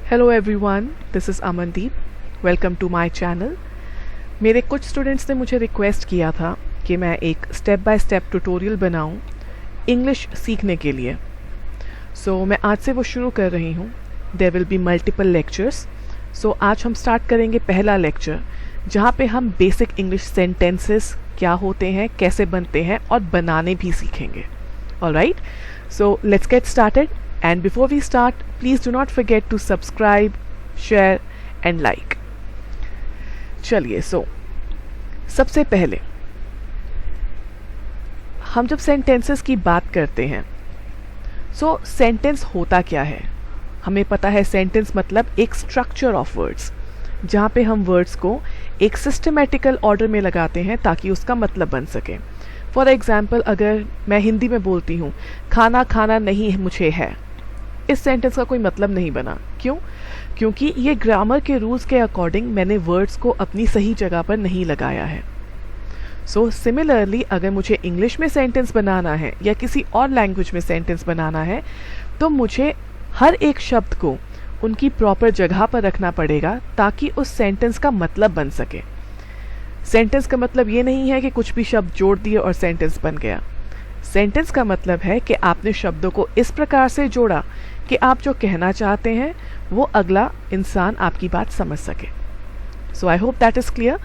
Hello everyone, this is Amandeep. Welcome to my channel. मेरे कुछ students ने मुझे रिक्वेस्ट किया था कि मैं एक स्टेप बाय स्टेप ट्यूटोरियल बनाऊं इंग्लिश सीखने के लिए। मैं आज से वो शुरू कर रही हूँ। There will be multiple lectures. आज हम स्टार्ट करेंगे पहला लेक्चर, जहाँ पे हम बेसिक इंग्लिश सेंटेंसेस क्या होते हैं, कैसे बनते हैं और बनाने भी सीखेंगे। Alright, so let's get started. And before we start, please do not forget to subscribe, share and like. चलिए, सबसे पहले हम जब सेंटेंसेस की बात करते हैं, सेंटेंस होता क्या है? हमें पता है सेंटेंस मतलब एक स्ट्रक्चर ऑफ वर्ड्स, जहाँ पे हम वर्ड्स को एक सिस्टमेटिकल ऑर्डर में लगाते हैं ताकि उसका मतलब बन सके। फॉर एग्जाम्पल, अगर मैं हिंदी में बोलती हूँ खाना खाना नहीं मुझे है, इस सेंटेंस का कोई मतलब नहीं बना। क्यों? क्योंकि ये ग्रामर के रूल्स के अकॉर्डिंग मैंने वर्ड्स को अपनी सही जगह पर नहीं लगाया है। सिमिलरली अगर मुझे इंग्लिश में सेंटेंस बनाना है या किसी और लैंग्वेज में सेंटेंस बनाना है, तो मुझे हर एक शब्द को उनकी प्रॉपर जगह पर रखना पड़ेगा ताकि उस सेंटेंस का मतलब बन सके। सेंटेंस का मतलब ये नहीं है कि कुछ भी शब्द जोड़ दिए और सेंटेंस बन गया। सेंटेंस का मतलब है कि आपने शब्दों को इस प्रकार से जोड़ा कि आप जो कहना चाहते हैं वो अगला इंसान आपकी बात समझ सके। I hope that is clear.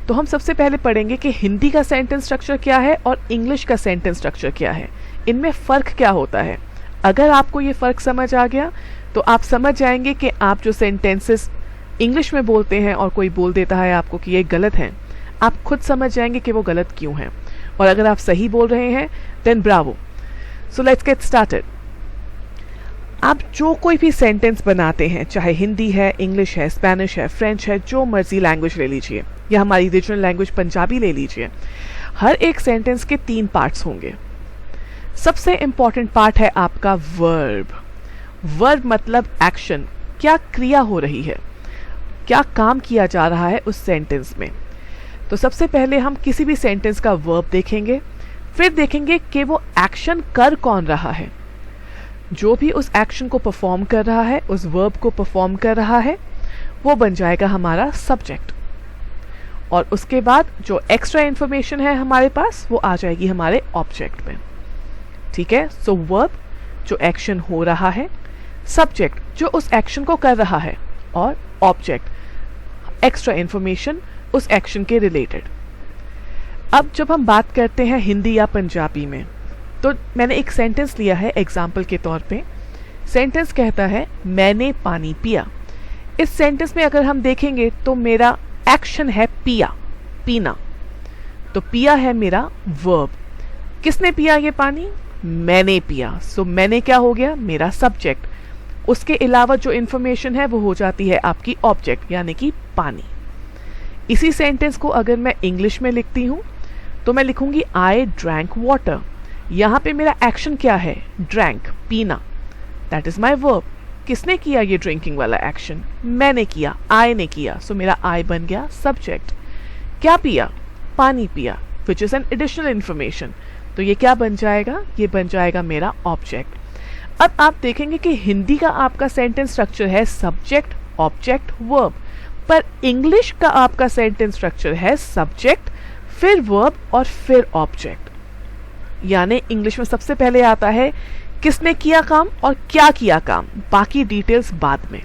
तो हम सबसे पहले पढ़ेंगे कि हिंदी का सेंटेंस स्ट्रक्चर क्या है और इंग्लिश का सेंटेंस स्ट्रक्चर क्या है, इनमें फ़र्क क्या होता है। अगर आपको ये फ़र्क समझ आ गया तो आप समझ जाएंगे कि आप जो सेंटेंसेस इंग्लिश में बोलते हैं और कोई बोल देता है आपको कि ये गलत हैं, आप खुद समझ जाएंगे कि वो गलत क्यों हैं। और अगर आप सही बोल रहे हैं then bravo. Let's get started. आप जो कोई भी सेंटेंस बनाते हैं, चाहे हिंदी है, इंग्लिश है, स्पेनिश है, फ्रेंच है, जो मर्जी लैंग्वेज ले लीजिए, या हमारी रीजनल लैंग्वेज पंजाबी ले लीजिए, हर एक सेंटेंस के 3 पार्ट्स होंगे। सबसे इंपॉर्टेंट पार्ट है आपका वर्ब। वर्ब मतलब एक्शन, क्या क्रिया हो रही है, क्या काम किया जा रहा है उस सेंटेंस में। तो सबसे पहले हम किसी भी सेंटेंस का वर्ब देखेंगे, फिर देखेंगे कि वो एक्शन कर कौन रहा है। जो भी उस एक्शन को परफॉर्म कर रहा है, उस वर्ब को परफॉर्म कर रहा है, वो बन जाएगा हमारा सब्जेक्ट। और उसके बाद जो एक्स्ट्रा इंफॉर्मेशन है हमारे पास, वो आ जाएगी हमारे ऑब्जेक्ट में। ठीक है, वर्ब जो एक्शन हो रहा है, सब्जेक्ट जो उस एक्शन को कर रहा है, और ऑब्जेक्ट एक्स्ट्रा इंफॉर्मेशन उस एक्शन के रिलेटेड। अब जब हम बात करते हैं हिंदी या पंजाबी में, तो मैंने एक सेंटेंस लिया है एग्जाम्पल के तौर पे। सेंटेंस कहता है मैंने पानी पिया। इस सेंटेंस में अगर हम देखेंगे तो मेरा एक्शन है पिया, पीना। तो पिया है मेरा वर्ब। किसने पिया ये पानी? मैंने पिया। मैंने क्या हो गया? मेरा सब्जेक्ट। उसके अलावा जो इंफॉर्मेशन है वो हो जाती है आपकी ऑब्जेक्ट, यानी कि पानी। इसी सेंटेंस को अगर मैं इंग्लिश में लिखती हूँ तो मैं लिखूंगी आई ड्रैंक वाटर। यहाँ पे मेरा एक्शन क्या है? ड्रैंक, पीना। That is my verb. किसने किया ये ड्रिंकिंग वाला एक्शन? मैंने किया, आई ने किया। मेरा आई बन गया सब्जेक्ट। क्या पिया? पानी पिया, which is an additional information. तो ये क्या बन जाएगा? ये बन जाएगा मेरा ऑब्जेक्ट। अब आप देखेंगे कि हिंदी का आपका सेंटेंस स्ट्रक्चर है सब्जेक्ट, ऑब्जेक्ट, वर्ब, पर इंग्लिश का आपका सेंटेंस स्ट्रक्चर है सब्जेक्ट, फिर वर्ब और फिर ऑब्जेक्ट। यानी इंग्लिश में सबसे पहले आता है किसने किया काम और क्या किया काम, बाकी डिटेल्स बाद में।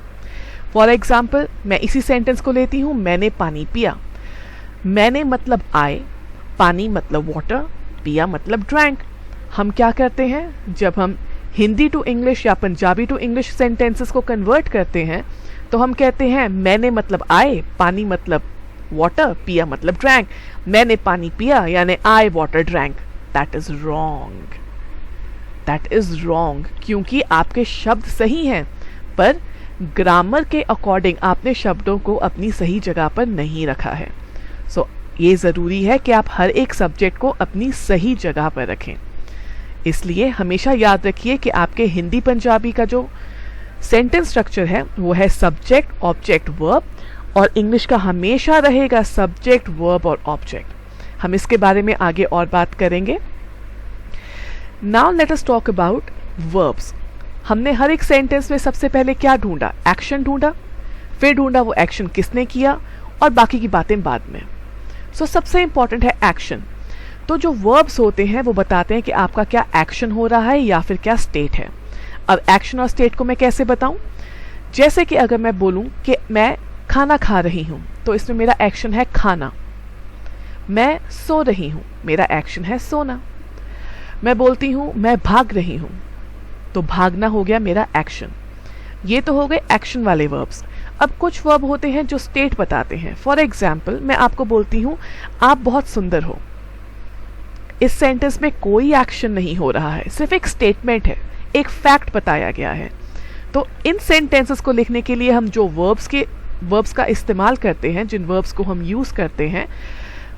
फॉर एग्जाम्पल, मैं इसी सेंटेंस को लेती हूं, मैंने पानी पिया। मैंने मतलब आई, पानी मतलब वाटर, पिया मतलब ड्रैंक। हम क्या करते हैं, जब हम हिंदी टू इंग्लिश या पंजाबी टू इंग्लिश सेंटेंसेस को कन्वर्ट करते हैं तो हम कहते हैं मैंने मतलब आए, पानी मतलब वाटर, पिया मतलब ड्रैंक। मैंने पानी पिया यानी I water drank. That is wrong. That is wrong, क्योंकि आपके शब्द सही हैं पर ग्रामर के अकॉर्डिंग आपने शब्दों को अपनी सही जगह पर नहीं रखा है। ये ज़रूरी है कि आप हर एक सब्जेक्ट को अपनी सही जगह पर रखें। इसलिए हमेशा याद रखिए कि आपके हिंदी पंजाबी का जो सेंटेंस स्ट्रक्चर है वो है सब्जेक्ट, ऑब्जेक्ट, वर्ब, और इंग्लिश का हमेशा रहेगा सब्जेक्ट, वर्ब और ऑब्जेक्ट। हम इसके बारे में आगे और बात करेंगे। Now let us talk about verbs. हमने हर एक सेंटेंस में सबसे पहले क्या ढूंढा? एक्शन ढूंढा, फिर ढूंढा वो एक्शन किसने किया, और बाकी की बातें बाद में। सो सबसे इंपॉर्टेंट है एक्शन। तो जो वर्ब्स होते हैं वो बताते हैं कि आपका क्या एक्शन हो रहा है या फिर क्या स्टेट है। अब एक्शन और स्टेट को मैं कैसे बताऊं? जैसे कि अगर मैं बोलूं कि मैं खाना खा रही हूं, तो इसमें मेरा एक्शन है खाना। मैं सो रही हूं, मेरा एक्शन है सोना। मैं बोलती हूं मैं भाग रही हूं, तो भागना हो गया मेरा एक्शन। ये तो हो गए एक्शन वाले वर्ब्स। अब कुछ वर्ब होते हैं जो स्टेट बताते हैं। फॉर एग्जाम्पल, मैं आपको बोलती हूं आप बहुत सुंदर हो। इस सेंटेंस में कोई एक्शन नहीं हो रहा है, सिर्फ एक स्टेटमेंट है, एक फैक्ट बताया गया है। तो इन सेंटेंसेस को लिखने के लिए हम जो वर्ब्स का इस्तेमाल करते हैं, जिन वर्ब्स को हम यूज करते हैं,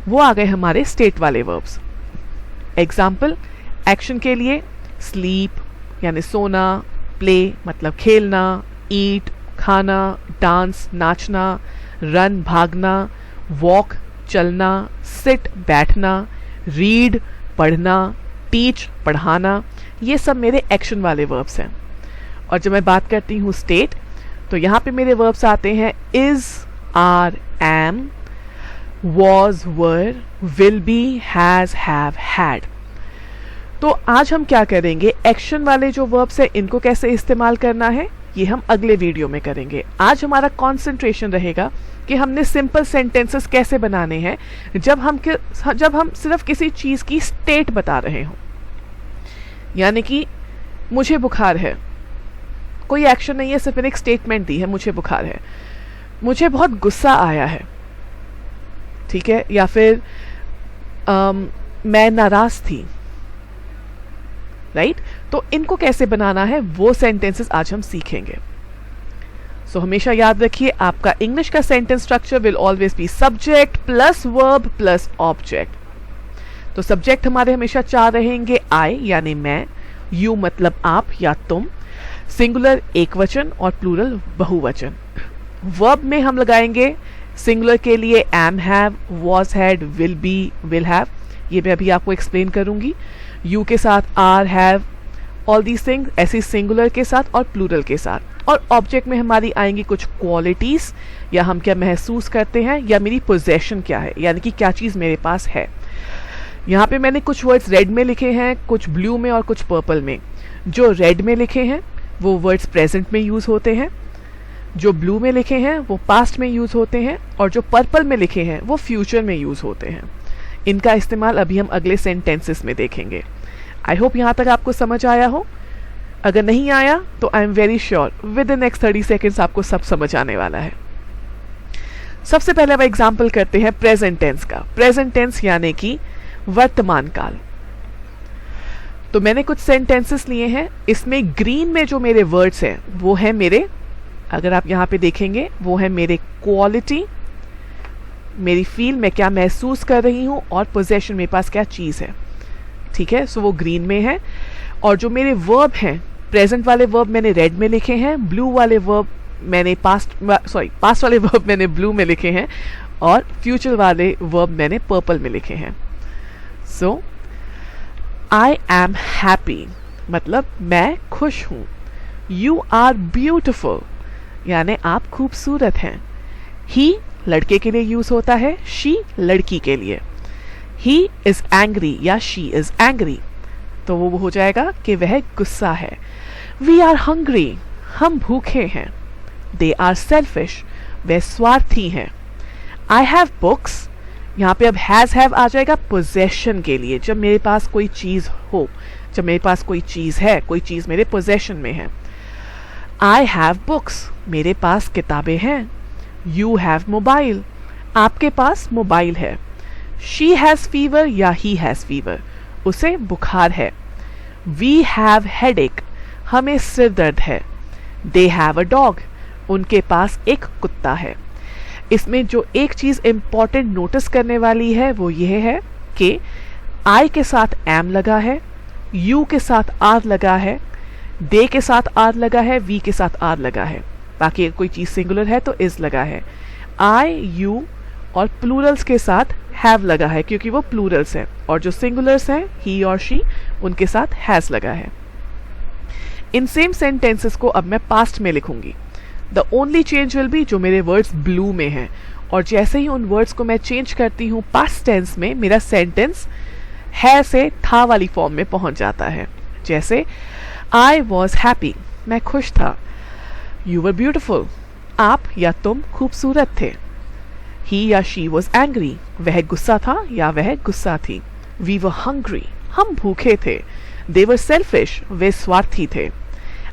वो आ गए हमारे स्टेट वाले वर्ब्स। एग्जाम्पल, एक्शन के लिए स्लीप यानी सोना, प्ले मतलब खेलना, ईट खाना, डांस नाचना, रन भागना, वॉक चलना, सिट बैठना, रीड पढ़ना, टीच पढ़ाना, ये सब मेरे एक्शन वाले वर्ब्स हैं। और जब मैं बात करती हूँ स्टेट, तो यहाँ पे मेरे वर्ब्स आते हैं is, are, am, was, were, will be, has, have, had. तो आज हम क्या करेंगे, एक्शन वाले जो वर्ब्स हैं इनको कैसे इस्तेमाल करना है ये हम अगले वीडियो में करेंगे। आज हमारा कंसंट्रेशन रहेगा कि हमने सिंपल सेंटेंसेस कैसे बनाने हैं जब हम सिर्फ किसी चीज की स्टेट बता रहे हों। यानी कि मुझे बुखार है, कोई एक्शन नहीं है, सिर्फ मैंने एक स्टेटमेंट दी है, मुझे बुखार है। मुझे बहुत गुस्सा आया है, ठीक है, या फिर मैं नाराज थी, राइट? तो इनको कैसे बनाना है वो सेंटेंसेस आज हम सीखेंगे। सो हमेशा याद रखिए, आपका इंग्लिश का sentence structure will always be subject plus verb plus object. तो सब्जेक्ट हमारे हमेशा 4 रहेंगे, आई यानी मैं, यू मतलब आप या तुम, सिंगुलर एक वचन और प्लूरल बहुवचन। वर्ब में हम लगाएंगे सिंगुलर के लिए am, have, was, had, will be, will have, ये मैं अभी आपको एक्सप्लेन करूंगी। यू के साथ are, have, all these things, ऐसे सिंगुलर के साथ और प्लूरल के साथ। और ऑब्जेक्ट में हमारी आएंगी कुछ क्वालिटीज, या हम क्या महसूस करते हैं, या मेरी पोजेशन क्या है, यानी कि क्या चीज मेरे पास है। यहाँ पे मैंने कुछ वर्ड्स रेड में लिखे हैं, कुछ ब्लू में और कुछ पर्पल में। जो रेड में लिखे हैं वो वर्ड्स प्रेजेंट में यूज होते हैं, जो ब्लू में लिखे हैं वो पास्ट में यूज होते हैं, और जो पर्पल में लिखे हैं वो फ्यूचर में यूज होते हैं। इनका इस्तेमाल अभी हम अगले सेंटेंसेस में देखेंगे। आई होप यहाँ तक आपको समझ आया हो। अगर नहीं आया तो I am very sure with in next 30 seconds आपको सब समझ आने वाला है। सबसे पहले अब एग्जाम्पल करते हैं प्रेजेंट टेंस का। प्रेजेंट टेंस यानी कि वर्तमान काल। तो मैंने कुछ सेंटेंसेस लिए हैं, इसमें ग्रीन में जो मेरे वर्ड्स हैं वो है मेरे, अगर आप यहाँ पे देखेंगे, वो है मेरे क्वालिटी, मेरी फील, मैं क्या महसूस कर रही हूं, और पोजेशन मेरे पास क्या चीज है, ठीक है। सो वो ग्रीन में है। और जो मेरे वर्ब हैं, प्रेजेंट वाले वर्ब मैंने रेड में लिखे हैं, ब्लू वाले वर्ब मैंने पास्ट वाले वर्ब मैंने ब्लू में लिखे हैं, और फ्यूचर वाले वर्ब मैंने पर्पल में लिखे हैं। सो आई एम हैप्पी मतलब मैं खुश हूं। यू आर ब्यूटिफुल यानी आप खूबसूरत हैं। ही लड़के के लिए यूज होता है, शी लड़की के लिए। ही इज एंग्री या शी इज एंग्री, तो वो हो जाएगा कि वह गुस्सा है। वी आर हंग्री हम भूखे हैं। दे आर सेल्फिश वे स्वार्थी हैं। आई हैव बुक्स, यहाँ पे अब हैज हैव आ जाएगा पोजेशन के लिए, जब मेरे पास कोई चीज हो, जब मेरे पास कोई चीज है, कोई चीज मेरे पोजेशन में है। आई हैव बुक्स मेरे पास किताबें हैं। यू हैव मोबाइल आपके पास मोबाइल है। शी हैज फीवर या ही हैज फीवर उसे बुखार है। वी हैव हेडेक हमें सिर दर्द है। दे हैव अ डॉग उनके पास एक कुत्ता है। इसमें जो एक चीज इंपॉर्टेंट नोटिस करने वाली है वो ये है कि आई के साथ एम लगा है, यू के साथ आर लगा है, दे के साथ आर लगा है, वी के साथ आर लगा है। बाकी कोई चीज सिंगुलर है तो इज लगा है। आई, यू और प्लूरल्स के साथ हैव लगा है क्योंकि वो प्लूरल्स हैं, और जो सिंगुलर्स हैं ही और शी उनके साथ हैज लगा है। इन सेम सेंटेंसेस को अब मैं पास्ट में लिखूंगी। The only change will be जो मेरे वर्ड्स ब्लू में हैं, और जैसे ही उन वर्ड्स को मैं चेंज करती हूँ पास्ट टेंस में, मेरा सेंटेंस है से था वाली फॉर्म में पहुंच जाता है। जैसे आई वॉज हैप्पी, मैं खुश था। यू वर ब्यूटिफुल, आप या तुम खूबसूरत थे। ही या शी वॉज एंग्री, वह गुस्सा था या वह गुस्सा थी। वी वर हंग्री, हम भूखे थे। दे वर सेल्फिश, वे स्वार्थी थे।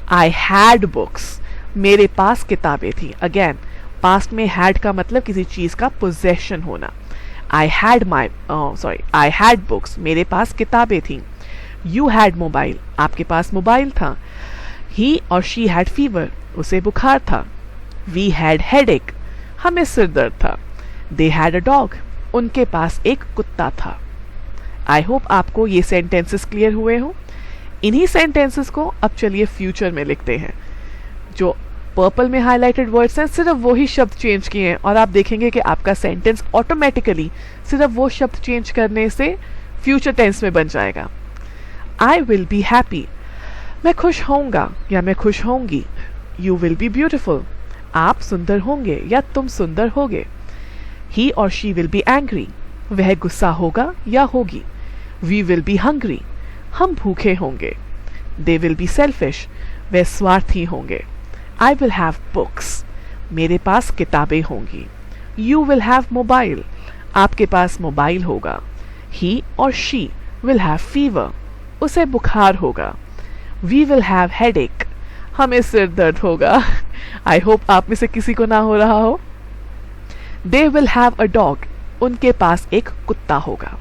आई हैड बुक्स, मेरे पास किताबें थी। अगेन पास्ट में हैड का मतलब किसी चीज का पोजेशन होना। आई हैड बुक्स, मेरे पास किताबें थी। यू हैड मोबाइल, आपके पास मोबाइल था। ही और शी हैड फीवर, उसे बुखार था। वी हैड हेडेक, हमें सिर दर्द था। दे हैड अ डॉग, उनके पास एक कुत्ता था। आई होप आपको ये सेंटेंसेस क्लियर हुए हो। इन्हीं सेंटेंसेस को अब चलिए फ्यूचर में लिखते हैं। जो पर्पल में हाईलाइटेड वर्ड्स हैं सिर्फ वो ही शब्द चेंज किए हैं, और आप देखेंगे कि आपका सेंटेंस ऑटोमेटिकली सिर्फ वो शब्द चेंज करने से फ्यूचर टेंस में बन जाएगा। आई विल बी हैप्पी, मैं खुश होऊंगा या मैं खुश होंगी। यू विल बी ब्यूटिफुल, आप सुंदर होंगे या तुम सुंदर होगे। ही और शी विल बी एंग्री, वह गुस्सा होगा या होगी। वी विल बी हंग्री, हम भूखे होंगे। दे विल बी सेल्फिश, वे स्वार्थी होंगे। आई विल हैव बुक्स, मेरे पास किताबें होंगी। यू विल हैव मोबाइल, आपके पास मोबाइल होगा। ही और शी विल हैव फीवर, उसे बुखार होगा। वी विल हैव हेडेक, हमें सिर दर्द होगा। आई होप आप में से किसी को ना हो रहा हो। They will have a dog, उनके पास एक कुत्ता होगा।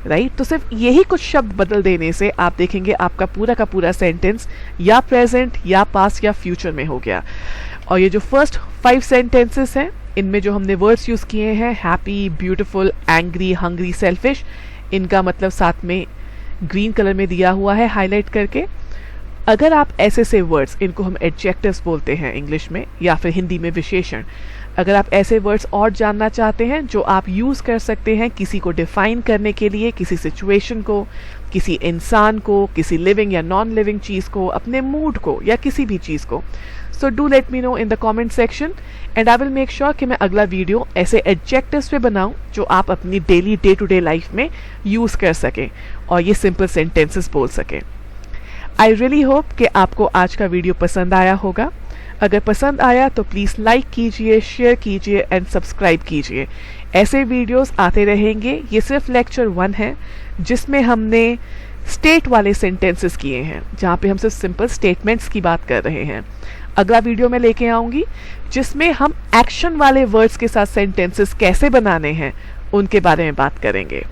राइट तो सिर्फ यही कुछ शब्द बदल देने से आप देखेंगे आपका पूरा का पूरा सेंटेंस या प्रेजेंट या पास्ट या फ्यूचर में हो गया। और ये जो फर्स्ट 5 सेंटेंसेस हैं इनमें जो हमने वर्ड्स यूज किए हैं happy, beautiful, angry, hungry, selfish, इनका मतलब साथ में ग्रीन कलर में दिया हुआ है हाईलाइट करके। अगर आप ऐसे से वर्ड्स, इनको हम एडजेक्टिव्स बोलते हैं इंग्लिश में या फिर हिंदी में विशेषण, अगर आप ऐसे वर्ड्स और जानना चाहते हैं जो आप यूज़ कर सकते हैं किसी को डिफाइन करने के लिए, किसी सिचुएशन को, किसी इंसान को, किसी लिविंग या नॉन लिविंग चीज़ को, अपने मूड को या किसी भी चीज़ को, so do let me know in the comment section and I will make sure कि मैं अगला वीडियो ऐसे एडजेक्टिव्स पे बनाऊं जो आप अपनी daily day to day life में यूज़ कर सकें और ये सिंपल सेंटेंसेस बोल सकें। आई रियली होप कि आपको आज का वीडियो पसंद आया होगा। अगर पसंद आया तो प्लीज़ लाइक कीजिए, शेयर कीजिए एंड सब्सक्राइब कीजिए। ऐसे वीडियोस आते रहेंगे। ये सिर्फ लेक्चर 1 है जिसमें हमने स्टेट वाले सेंटेंसेस किए हैं, जहाँ पे हम सिर्फ सिंपल स्टेटमेंट्स की बात कर रहे हैं। अगला वीडियो में लेके आऊँगी जिसमें हम एक्शन वाले वर्ड्स के साथ सेंटेंसेस कैसे बनाने हैं उनके बारे में बात करेंगे।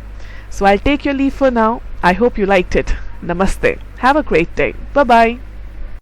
So I take your leave for now. I hope you liked it. Namaste. Have a great day. Bye-bye.